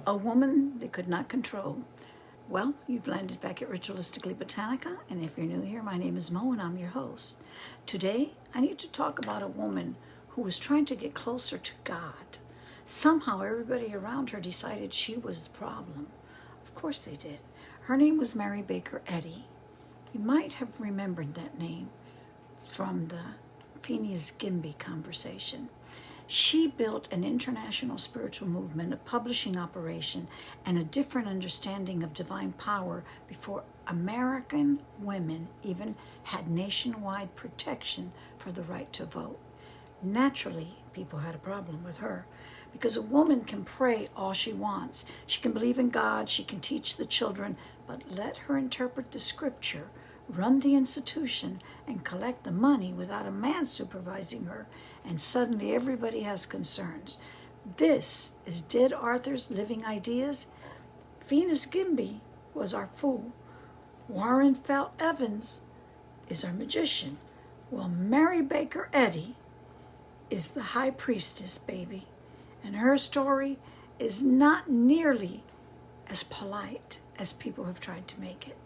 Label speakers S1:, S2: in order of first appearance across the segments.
S1: A woman they could not control. Well, you've landed back at Ritualistically Botanica, and if you're new here, my name is Mo and I'm your host. Today, I need to talk about a woman who was trying to get closer to God. Somehow everybody around her decided she was the problem. Of course they did. Her name was Mary Baker Eddy. You might have remembered that name from the Phineas Quimby conversation. She built an international spiritual movement, a publishing operation, and a different understanding of divine power before American women even had nationwide protection for the right to vote. Naturally, people had a problem with her because a woman can pray all she wants. She can believe in God, she can teach the children, but let her interpret the scripture, run the institution, and collect the money without a man supervising her, and suddenly everybody has concerns. This is dead Arthur's living ideas. Phineas Quimby was our fool. Warren Felt Evans is our magician. Well, Mary Baker Eddy is the high priestess, baby. And her story is not nearly as polite as people have tried to make it.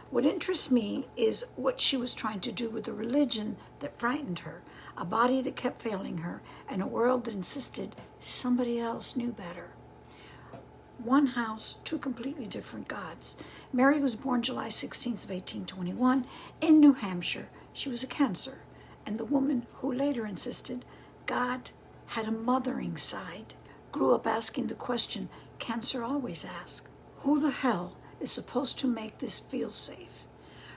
S1: What interests me is what she was trying to do with a religion that frightened her, a body that kept failing her, and a world that insisted somebody else knew better. One house, two completely different gods. Mary was born July 16th of 1821 in New Hampshire. She was a Cancer, and the woman who later insisted God had a mothering side grew up asking the question Cancer always asks: who the hell is supposed to make this feel safe?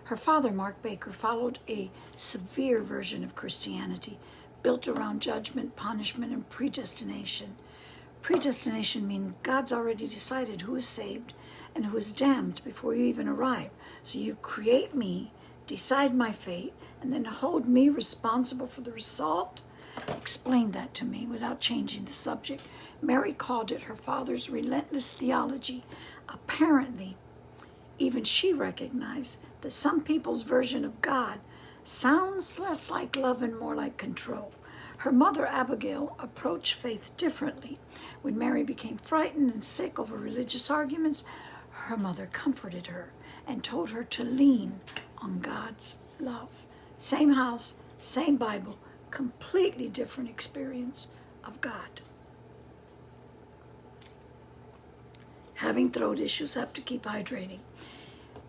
S1: Her father, Mark Baker, followed a severe version of Christianity built around judgment, punishment, and predestination. Predestination means God's already decided who is saved and who is damned before you even arrive. So you create me, decide my fate, and then hold me responsible for the result? Explain that to me without changing the subject. Mary called it her father's relentless theology. Apparently, even she recognized that some people's version of God sounds less like love and more like control. Her mother, Abigail, approached faith differently. When Mary became frightened and sick over religious arguments, her mother comforted her and told her to lean on God's love. Same house, same Bible, completely different experience of God. Having throat issues, have to keep hydrating.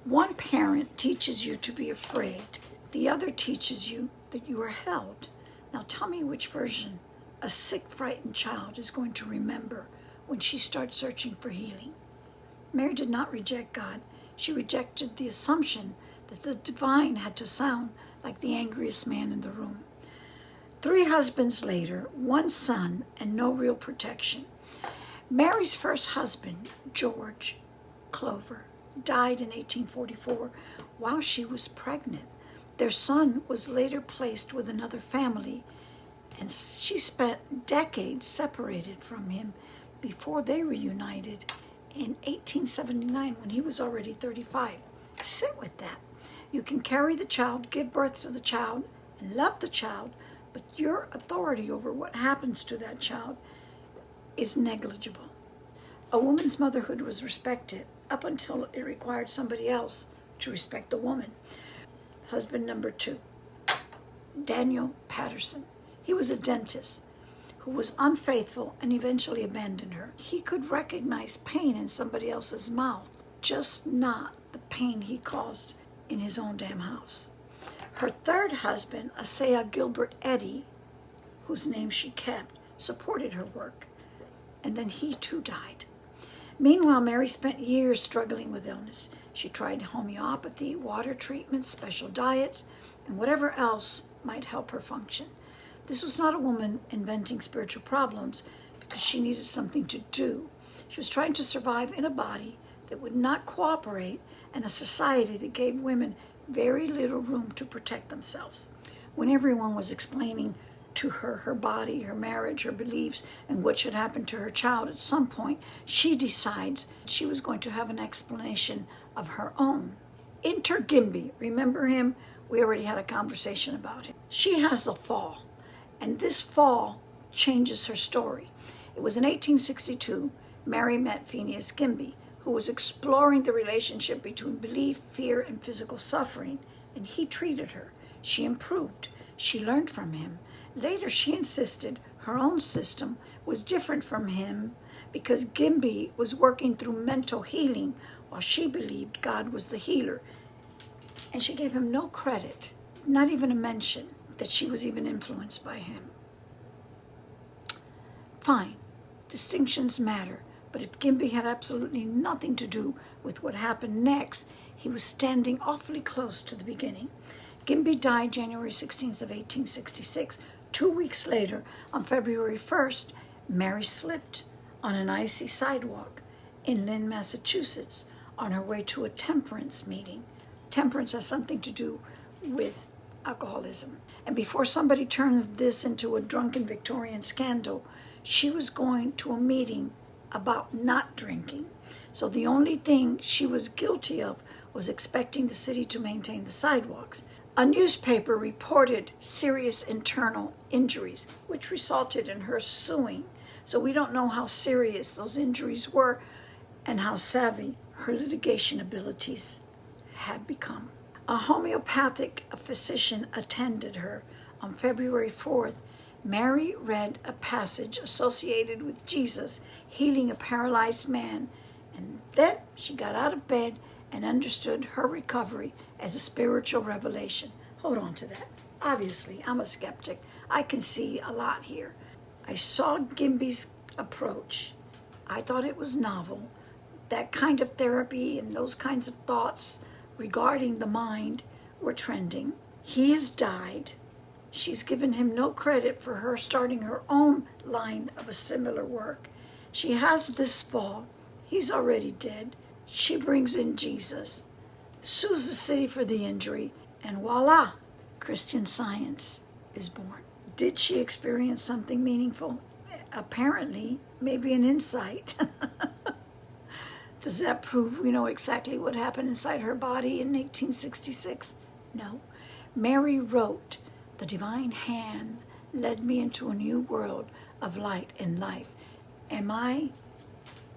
S1: One parent teaches you to be afraid. The other teaches you that you are held. Now tell me which version a sick, frightened child is going to remember when she starts searching for healing. Mary did not reject God. She rejected the assumption that the divine had to sound like the angriest man in the room. 3 husbands later, 1 son, and no real protection. Mary's first husband, George Clover, died in 1844 while she was pregnant. Their son was later placed with another family, and she spent decades separated from him before they reunited in 1879 when he was already 35. Sit with that. You can carry the child, give birth to the child, and love the child, but your authority over what happens to that child is negligible. A woman's motherhood was respected up until it required somebody else to respect the woman. Husband number 2, Daniel Patterson. He was a dentist who was unfaithful and eventually abandoned her. He could recognize pain in somebody else's mouth, just not the pain he caused in his own damn house. Her third husband, Asaya Gilbert Eddy, whose name she kept, supported her work, and then he too died. Meanwhile, Mary spent years struggling with illness. She tried homeopathy, water treatments, special diets, and whatever else might help her function. This was not a woman inventing spiritual problems because she needed something to do. She was trying to survive in a body that would not cooperate and a society that gave women very little room to protect themselves. When everyone was explaining to her her body, her marriage, her beliefs, and what should happen to her child, at some point she decides she was going to have an explanation of her own. Enter Quimby. Remember him? We already had a conversation about him. She has a fall, and this fall changes her story. It was in 1862. Mary met Phineas Quimby, who was exploring the relationship between belief, fear, and physical suffering, and he treated her. She improved. She learned from him. Later, she insisted her own system was different from him because Quimby was working through mental healing while she believed God was the healer. And she gave him no credit, not even a mention that she was even influenced by him. Fine, distinctions matter, but if Quimby had absolutely nothing to do with what happened next, he was standing awfully close to the beginning. Quimby died January 16th of 1866. 2 weeks later, on February 1st, Mary slipped on an icy sidewalk in Lynn, Massachusetts, on her way to a temperance meeting. Temperance has something to do with alcoholism. And before somebody turns this into a drunken Victorian scandal, she was going to a meeting about not drinking. So the only thing she was guilty of was expecting the city to maintain the sidewalks. A newspaper reported serious internal injuries, which resulted in her suing. So we don't know how serious those injuries were and how savvy her litigation abilities had become. A homeopathic physician attended her. On February 4th, Mary read a passage associated with Jesus healing a paralyzed man, and then she got out of bed and understood her recovery as a spiritual revelation. Hold on to that. Obviously, I'm a skeptic. I can see a lot here. I saw Quimby's approach. I thought it was novel. That kind of therapy and those kinds of thoughts regarding the mind were trending. He has died. She's given him no credit for her starting her own line of a similar work. She has this fall. He's already dead. She brings in Jesus, sues the city for the injury, and voila, Christian Science is born. Did she experience something meaningful? Apparently, maybe an insight. Does that prove we know exactly what happened inside her body in 1866? No. Mary wrote, "The divine hand led me into a new world of light and life." Am I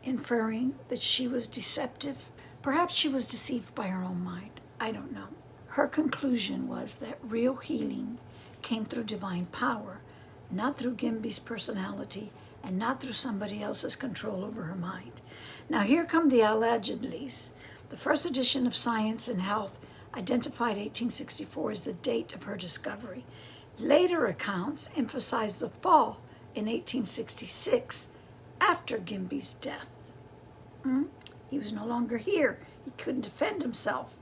S1: inferring that she was deceptive? Perhaps she was deceived by her own mind. I don't know. Her conclusion was that real healing came through divine power, not through Quimby's personality and not through somebody else's control over her mind. Now here come the allegedlys. The first edition of Science and Health identified 1864 as the date of her discovery. Later accounts emphasize the fall in 1866 after Quimby's death. He was no longer here. He couldn't defend himself.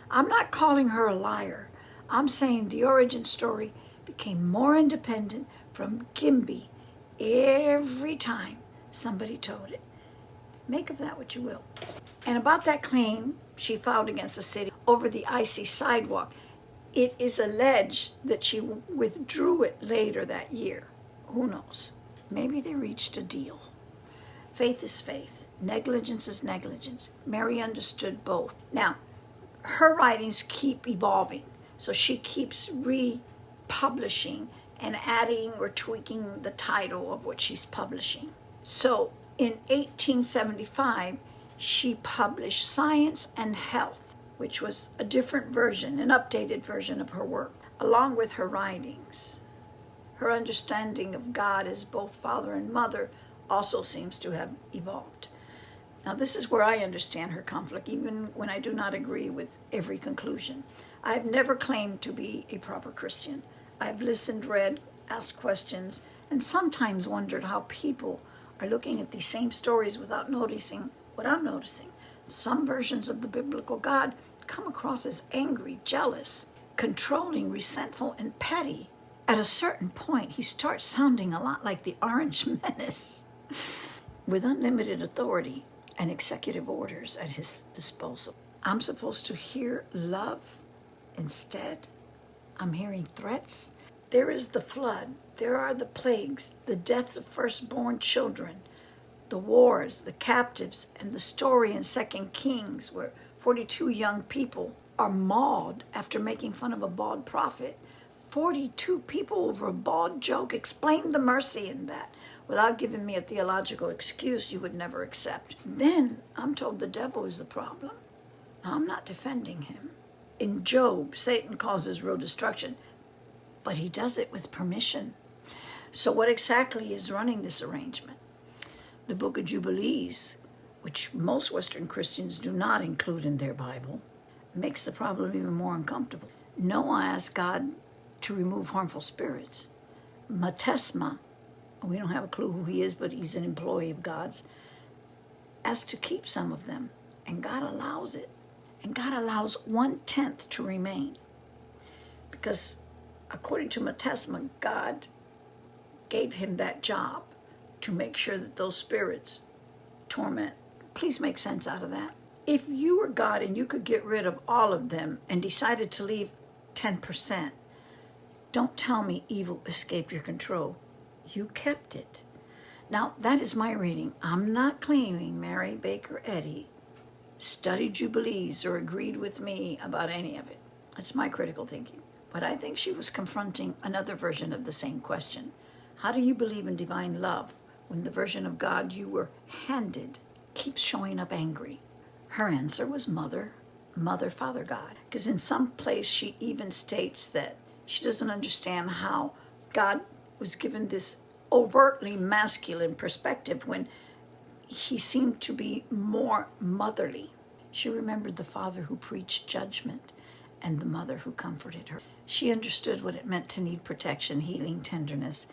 S1: I'm not calling her a liar. I'm saying the origin story became more independent from Quimby every time somebody told it. Make of that what you will. And about that claim she filed against the city over the icy sidewalk, it is alleged that she withdrew it later that year. Who knows? Maybe they reached a deal. Faith is faith. Negligence is negligence. Mary understood both. Now, her writings keep evolving, so she keeps republishing and adding or tweaking the title of what she's publishing. So in 1875, she published Science and Health, which was a different version, an updated version of her work, along with her writings. Her understanding of God as both Father and Mother also seems to have evolved. Now, this is where I understand her conflict, even when I do not agree with every conclusion. I have never claimed to be a proper Christian. I've listened, read, asked questions, and sometimes wondered how people are looking at these same stories without noticing what I'm noticing. Some versions of the biblical God come across as angry, jealous, controlling, resentful, and petty. At a certain point, he starts sounding a lot like the Orange Menace, with unlimited authority and executive orders at his disposal. I'm supposed to hear love instead. I'm hearing threats. There is the flood. There are the plagues, the deaths of firstborn children, the wars, the captives, and the story in 2 Kings where 42 young people are mauled after making fun of a bald prophet. 42 people over a bald joke. Explain the mercy in that. without giving me a theological excuse you would never accept. Then I'm told the devil is the problem. I'm not defending him. In Job, Satan causes real destruction, but he does it with permission. So what exactly is running this arrangement? The book of Jubilees, which most Western Christians do not include in their Bible, makes the problem even more uncomfortable. Noah asked God to remove harmful spirits. Matesma, we don't have a clue who he is, but he's an employee of God's, asked to keep some of them, and God allows it. And God allows 1/10 to remain. Because according to Matesma, God gave him that job to make sure that those spirits torment. Please make sense out of that. If you were God and you could get rid of all of them and decided to leave 10%, don't tell me evil escaped your control. You kept it. Now, that is my reading. I'm not claiming Mary Baker Eddy studied Jubilees or agreed with me about any of it. That's my critical thinking. But I think she was confronting another version of the same question. How do you believe in divine love when the version of God you were handed keeps showing up angry? Her answer was Mother, Father God. Because in some place she even states that she doesn't understand how God was given this overtly masculine perspective when he seemed to be more motherly. She remembered the father who preached judgment and the mother who comforted her. She understood what it meant to need protection, healing, tenderness,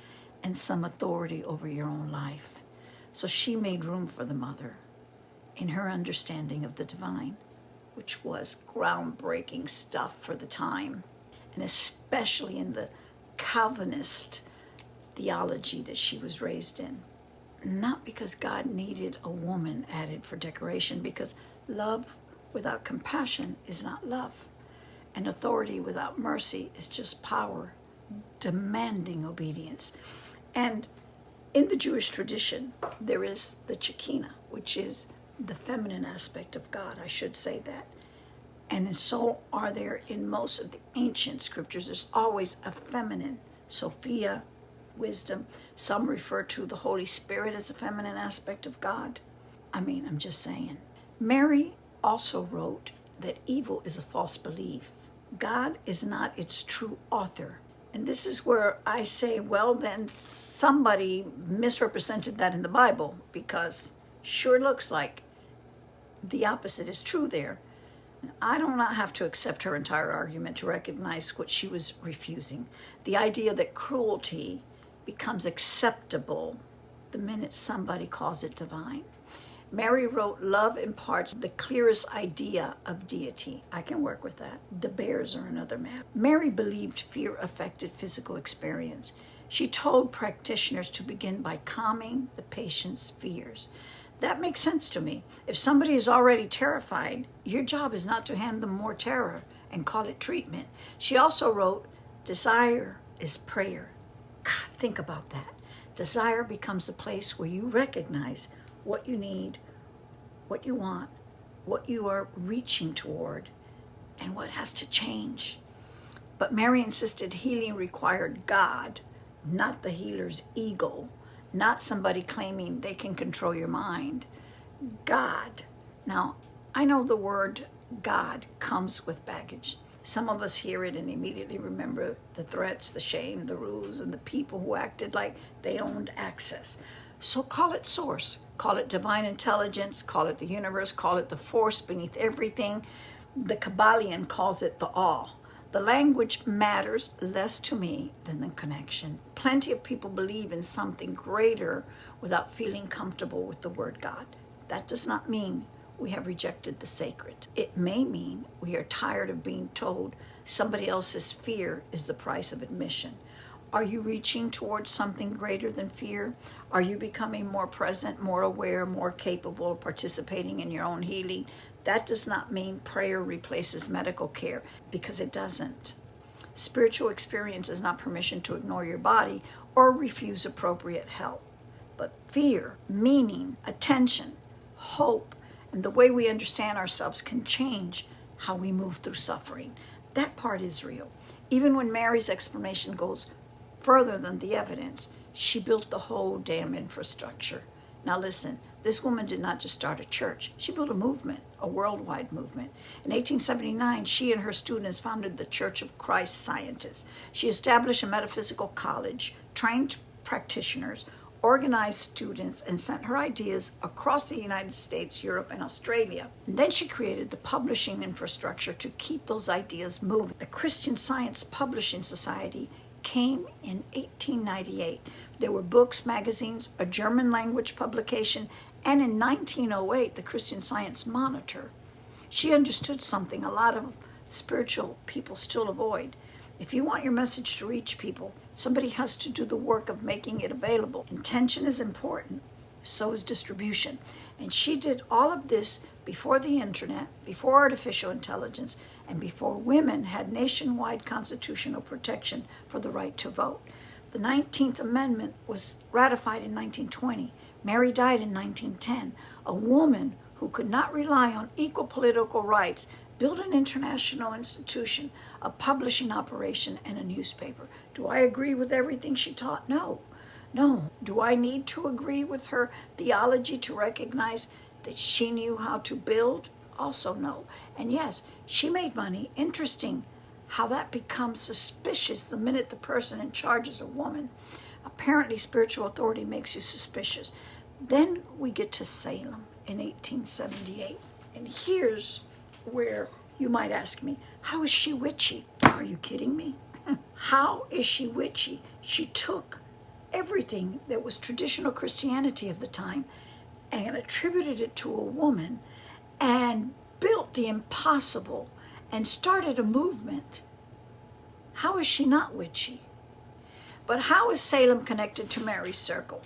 S1: and some authority over your own life. So she made room for the mother in her understanding of the divine, which was groundbreaking stuff for the time, and especially in the Calvinist theology that she was raised in. Not because God needed a woman added for decoration, because love without compassion is not love, and authority without mercy is just power demanding obedience. And in the Jewish tradition, there is the Shekinah, which is the feminine aspect of God, I should say that. And so are there in most of the ancient scriptures. There's always a feminine, Sophia, wisdom. Some refer to the Holy Spirit as a feminine aspect of God. I'm just saying. Mary also wrote that evil is a false belief. God is not its true author. And this is where I say, well, then somebody misrepresented that in the Bible, because sure looks like the opposite is true there. I do not have to accept her entire argument to recognize what she was refusing. The idea that cruelty becomes acceptable the minute somebody calls it divine. Mary wrote, love imparts the clearest idea of deity. I can work with that. The bears are another matter. Mary believed fear affected physical experience. She told practitioners to begin by calming the patient's fears. That makes sense to me. If somebody is already terrified, your job is not to hand them more terror and call it treatment. She also wrote, desire is prayer. God, think about that. Desire becomes a place where you recognize what you need, what you want, what you are reaching toward, and what has to change. But Mary insisted healing required God, not the healer's ego, not somebody claiming they can control your mind. God. Now, I know the word God comes with baggage. Some of us hear it and immediately remember the threats, the shame, the rules, and the people who acted like they owned access. So call it source, call it divine intelligence, call it the universe, call it the force beneath everything. The Kabbalion calls it the all. The language matters less to me than the connection. Plenty of people believe in something greater without feeling comfortable with the word God. That does not mean we have rejected the sacred. It may mean we are tired of being told somebody else's fear is the price of admission. Are you reaching towards something greater than fear? Are you becoming more present, more aware, more capable of participating in your own healing? That does not mean prayer replaces medical care, because it doesn't. Spiritual experience is not permission to ignore your body or refuse appropriate help. But fear, meaning, attention, hope, and the way we understand ourselves can change how we move through suffering. That part is real. Even when Mary's explanation goes further than the evidence, She built the whole damn infrastructure. Now listen, this woman did not just start a church. She built a movement, a worldwide movement. In 1879, she and her students founded the Church of Christ Scientists. She established a metaphysical college, trained practitioners, organized students, and sent her ideas across the United States, Europe, and Australia. And then she created the publishing infrastructure to keep those ideas moving. The Christian Science Publishing Society came in 1898. There were books, magazines, a German language publication, and in 1908, the Christian Science Monitor. She understood something a lot of spiritual people still avoid. If you want your message to reach people, somebody has to do the work of making it available. Intention is important, so is distribution. And she did all of this before the internet, before artificial intelligence, and before women had nationwide constitutional protection for the right to vote. The 19th Amendment was ratified in 1920. Mary died in 1910. A woman who could not rely on equal political rights built an international institution, a publishing operation, and a newspaper. Do I agree with everything she taught? No. No. Do I need to agree with her theology to recognize that she knew how to build? Also no. And yes, she made money. Interesting how that becomes suspicious the minute the person in charge is a woman. Apparently, spiritual authority makes you suspicious. Then we get to Salem in 1878. And here's where you might ask me, how is she witchy? Are you kidding me? How is she witchy? She took everything that was traditional Christianity of the time and attributed it to a woman and built the impossible and started a movement. How is she not witchy? But how is Salem connected to Mary's circle?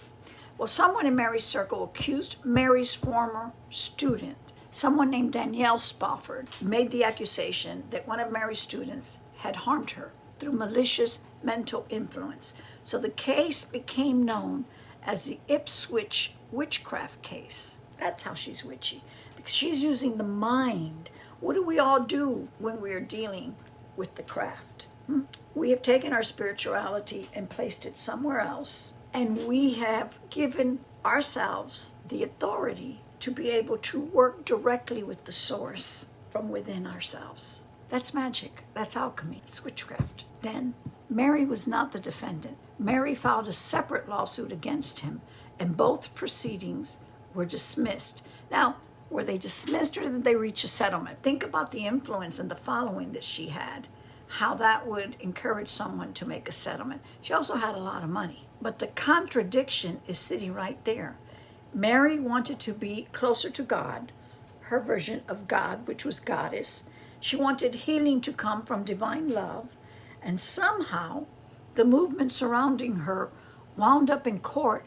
S1: Well, someone in Mary's circle accused Mary's former student, someone named Danielle Spofford, made the accusation that one of Mary's students had harmed her through malicious mental influence. So the case became known as the Ipswich witchcraft case. That's how she's witchy, because she's using the mind. What do we all do when we are dealing with the craft? We have taken our spirituality and placed it somewhere else, and we have given ourselves the authority to be able to work directly with the source from within ourselves. That's magic. That's alchemy. It's witchcraft. Then Mary was not the defendant. Mary filed a separate lawsuit against him, and both proceedings were dismissed. Now, were they dismissed or did they reach a settlement? Think about the influence and the following that she had, how that would encourage someone to make a settlement. She also had a lot of money. But the contradiction is sitting right there. Mary wanted to be closer to God, her version of God, which was goddess. She wanted healing to come from divine love. And somehow, the movement surrounding her wound up in court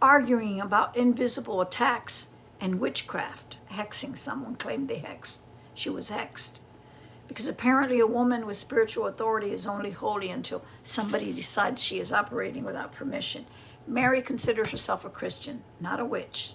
S1: arguing about invisible attacks and witchcraft. Hexing. Someone claimed they hexed. She was hexed. Because apparently a woman with spiritual authority is only holy until somebody decides she is operating without permission. Mary considered herself a Christian, not a witch.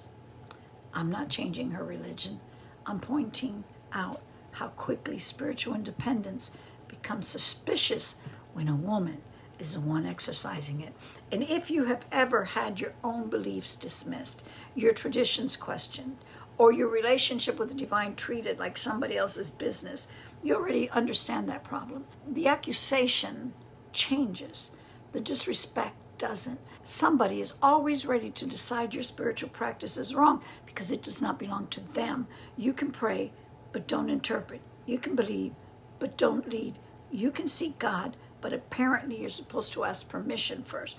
S1: I'm not changing her religion. I'm pointing out how quickly spiritual independence becomes suspicious when a woman is the one exercising it. And if you have ever had your own beliefs dismissed, your traditions questioned, or your relationship with the divine treated like somebody else's business, you already understand that problem. The accusation changes. The disrespect doesn't. Somebody is always ready to decide your spiritual practice is wrong because it does not belong to them. You can pray, but don't interpret. You can believe, but don't lead. You can seek God, but apparently you're supposed to ask permission first.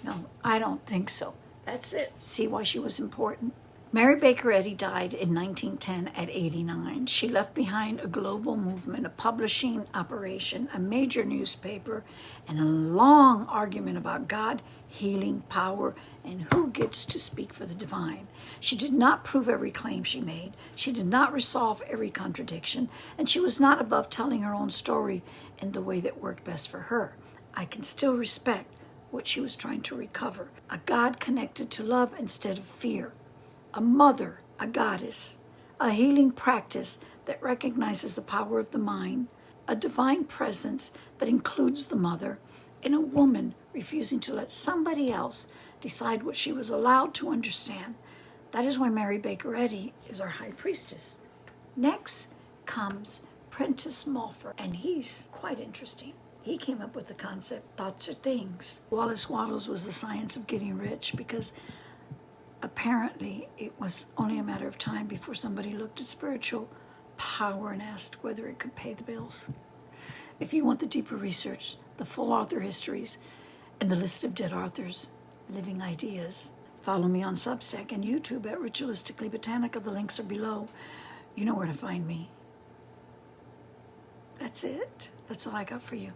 S1: No, I don't think so. That's it. See why she was important? Mary Baker Eddy died in 1910 at 89. She left behind a global movement, a publishing operation, a major newspaper, and a long argument about God, healing, power, and who gets to speak for the divine. She did not prove every claim she made. She did not resolve every contradiction, and she was not above telling her own story in the way that worked best for her. I can still respect what she was trying to recover. A God connected to love instead of fear. A mother, a goddess, a healing practice that recognizes the power of the mind, a divine presence that includes the mother, in a woman refusing to let somebody else decide what she was allowed to understand. That is why Mary Baker Eddy is our high priestess. Next comes Prentice Mulford, and he's quite interesting. He came up with the concept, thoughts are things. Wallace Wattles was the science of getting rich, because apparently it was only a matter of time before somebody looked at spiritual power and asked whether it could pay the bills. If you want the deeper research, the full author histories, and the list of dead authors, living ideas, follow me on Substack and YouTube at Ritualistically Botanica. The links are below. You know where to find me. That's it. That's all I got for you.